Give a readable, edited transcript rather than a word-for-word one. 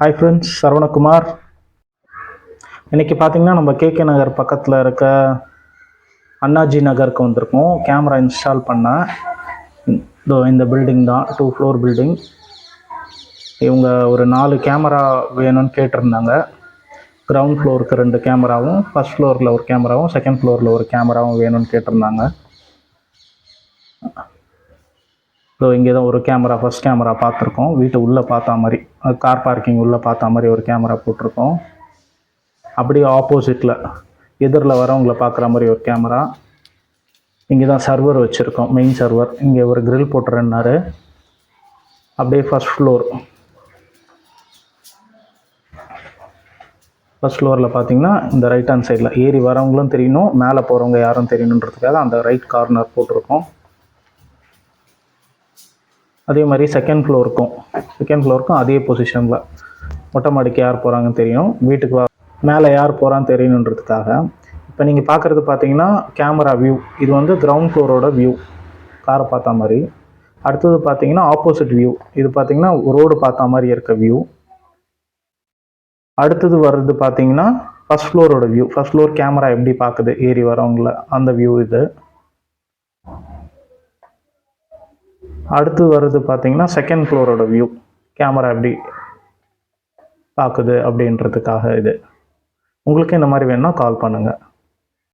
Hi friends, Saravanakumar. இன்றைக்கி பார்த்தீங்கன்னா நம்ம கேகே நகர் பக்கத்தில் இருக்க அண்ணாஜி நகருக்கு வந்திருக்கோம். கேமரா இன்ஸ்டால் பண்ண இந்த பில்டிங் தான், 2 ஃப்ளோர் பில்டிங். இவங்க ஒரு 4 கேமரா வேணும்னு கேட்டிருந்தாங்க. கிரவுண்ட் ஃப்ளோருக்கு 2 கேமராவும், ஃபஸ்ட் ஃப்ளோரில் ஒரு கேமராவும், செகண்ட் ஃப்ளோரில் ஒரு கேமராவும் வேணும்னு கேட்டிருந்தாங்க. இங்கே தான் ஒரு கேமரா, ஃபஸ்ட் கேமரா பார்த்துருக்கோம். வீட்டு உள்ளே பார்த்தா மாதிரி, கார் பார்க்கிங் உள்ளே பார்த்தா மாதிரி ஒரு கேமரா போட்டிருக்கோம். அப்படியே ஆப்போசிட்டில் எதிரில் வரவங்கள பார்க்குற மாதிரி ஒரு கேமரா. இங்கே தான் சர்வர் வச்சுருக்கோம், மெயின் சர்வர். இங்கே ஒரு கிரில் போட்டுருந்தார். அப்படியே ஃபஸ்ட் ஃப்ளோரில் பார்த்தீங்கன்னா இந்த ரைட் ஹேண்ட் சைடில் ஏறி வரவங்களும் தெரியணும், மேலே போகிறவங்க யாரும் தெரியணுன்றதுக்காக அந்த ரைட் கார்னர் போட்டிருக்கோம். அதே மாதிரி செகண்ட் ஃப்ளோருக்கும் அதே பொசிஷனில் மொட்டை மாடிக்கு யார் போகிறாங்கன்னு தெரியும், வீட்டுக்கு மேலே யார் போகிறான்னு தெரியணுன்றதுக்காக. இப்போ நீங்கள் பார்க்குறது பார்த்தீங்கன்னா கேமரா வியூ. இது வந்து கிரவுண்ட் ஃப்ளோரோட வியூ, காரை பார்த்தா மாதிரி. அடுத்தது பார்த்தீங்கன்னா ஆப்போசிட் வியூ. இது பார்த்தீங்கன்னா ரோடு பார்த்தா மாதிரி இருக்க வியூ. அடுத்தது வர்றது பார்த்தீங்கன்னா ஃபஸ்ட் ஃப்ளோரோட வியூ. ஃபஸ்ட் ஃப்ளோர் கேமரா எப்படி பார்க்குது ஏறி வரவங்கள, அந்த வியூ இது. அடுத்து வர்றது பார்த்தீங்கன்னா செகண்ட் ஃப்ளோரோட வியூ, கேமரா எப்படி பார்க்குது அப்படின்றதுக்காக இது. உங்களுக்கு இந்த மாதிரி வேணும்னா கால் பண்ணுங்கள்.